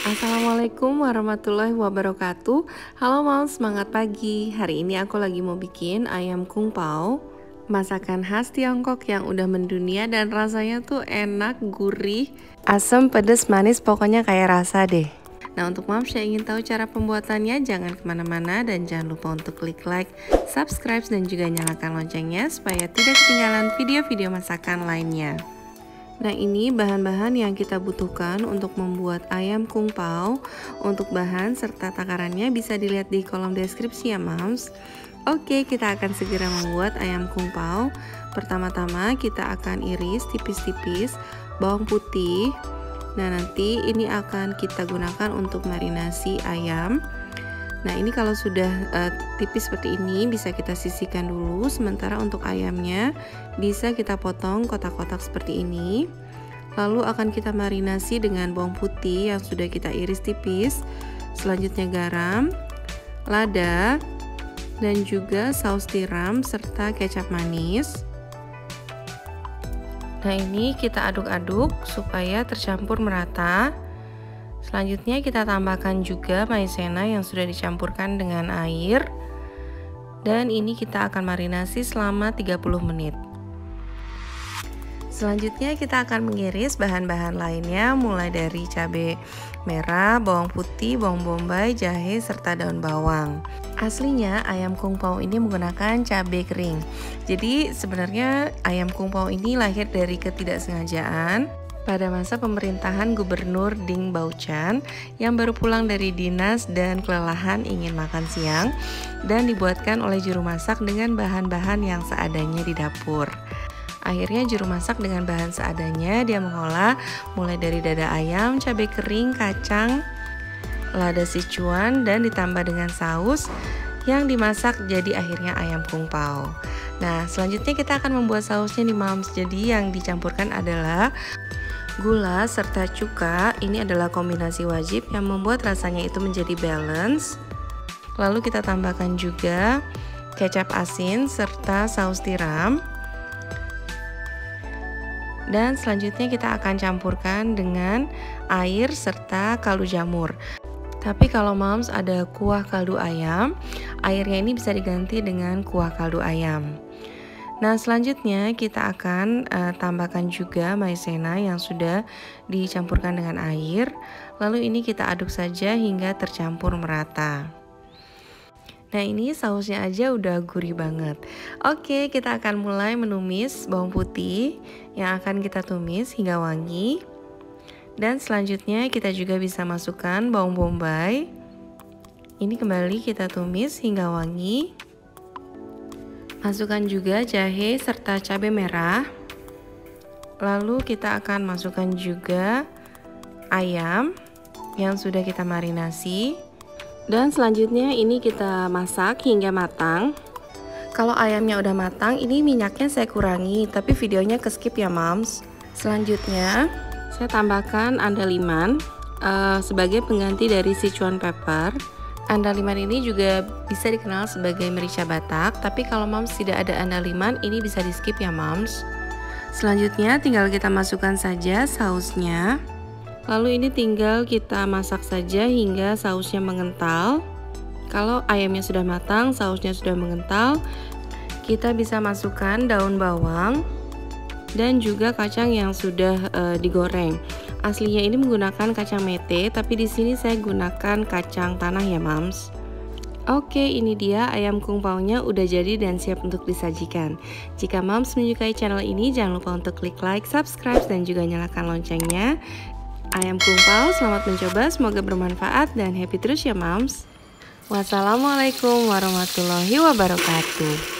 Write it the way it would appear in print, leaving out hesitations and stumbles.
Assalamualaikum warahmatullahi wabarakatuh. Halo Mam, semangat pagi. Hari ini aku lagi mau bikin ayam kung pao, masakan khas Tiongkok yang udah mendunia dan rasanya tuh enak, gurih, asam, pedas, manis, pokoknya kayak rasa deh. Nah, untuk Moms yang ingin tahu cara pembuatannya, jangan kemana-mana dan jangan lupa untuk klik like, subscribe, dan juga nyalakan loncengnya supaya tidak ketinggalan video-video masakan lainnya. Nah, ini bahan-bahan yang kita butuhkan untuk membuat ayam kung pao. Untuk bahan serta takarannya bisa dilihat di kolom deskripsi ya Moms. Oke, kita akan segera membuat ayam kung pao. Pertama-tama kita akan iris tipis-tipis bawang putih. Nah, nanti ini akan kita gunakan untuk marinasi ayam. Nah, ini kalau sudah tipis seperti ini bisa kita sisihkan dulu. Sementara untuk ayamnya bisa kita potong kotak-kotak seperti ini. Lalu akan kita marinasi dengan bawang putih yang sudah kita iris tipis. Selanjutnya garam, lada, dan juga saus tiram serta kecap manis. Nah, ini kita aduk-aduk supaya tercampur merata. Selanjutnya kita tambahkan juga maizena yang sudah dicampurkan dengan air. Dan ini kita akan marinasi selama 30 menit. Selanjutnya kita akan mengiris bahan-bahan lainnya mulai dari cabai merah, bawang putih, bawang bombay, jahe, serta daun bawang. Aslinya ayam kung pao ini menggunakan cabai kering. Jadi sebenarnya ayam kung pao ini lahir dari ketidaksengajaan pada masa pemerintahan Gubernur Ding Baochan yang baru pulang dari dinas dan kelelahan ingin makan siang dan dibuatkan oleh juru masak dengan bahan-bahan yang seadanya di dapur. Akhirnya juru masak dengan bahan seadanya dia mengolah mulai dari dada ayam, cabai kering, kacang, lada Sichuan dan ditambah dengan saus yang dimasak jadi akhirnya ayam kung pao. Nah, selanjutnya kita akan membuat sausnya nih Moms. Jadi yang dicampurkan adalah gula serta cuka. Ini adalah kombinasi wajib yang membuat rasanya itu menjadi balance. Lalu kita tambahkan juga kecap asin serta saus tiram. Dan selanjutnya kita akan campurkan dengan air serta kaldu jamur. Tapi kalau Moms ada kuah kaldu ayam, airnya ini bisa diganti dengan kuah kaldu ayam. Nah, selanjutnya kita akan tambahkan juga maizena yang sudah dicampurkan dengan air. Lalu ini kita aduk saja hingga tercampur merata. Nah, ini sausnya aja udah gurih banget. Oke, kita akan mulai menumis bawang putih yang akan kita tumis hingga wangi. Dan selanjutnya kita juga bisa masukkan bawang bombay. Ini kembali kita tumis hingga wangi. Masukkan juga jahe serta cabai merah. Lalu kita akan masukkan juga ayam yang sudah kita marinasi. Dan selanjutnya ini kita masak hingga matang. Kalau ayamnya udah matang, ini minyaknya saya kurangi, tapi videonya ke skip ya Moms. Selanjutnya saya tambahkan andaliman sebagai pengganti dari Sichuan pepper. Andaliman ini juga bisa dikenal sebagai merica Batak, tapi kalau Moms tidak ada andaliman, ini bisa di skip ya Moms. Selanjutnya tinggal kita masukkan saja sausnya. Lalu ini tinggal kita masak saja hingga sausnya mengental. Kalau ayamnya sudah matang, sausnya sudah mengental, kita bisa masukkan daun bawang dan juga kacang yang sudah digoreng. Aslinya ini menggunakan kacang mete, tapi di sini saya gunakan kacang tanah ya Moms. Oke, ini dia ayam kung pao-nya udah jadi dan siap untuk disajikan. Jika Moms menyukai channel ini, jangan lupa untuk klik like, subscribe, dan juga nyalakan loncengnya. Ayam kung pao, selamat mencoba, semoga bermanfaat dan happy terus ya Moms. Wassalamualaikum warahmatullahi wabarakatuh.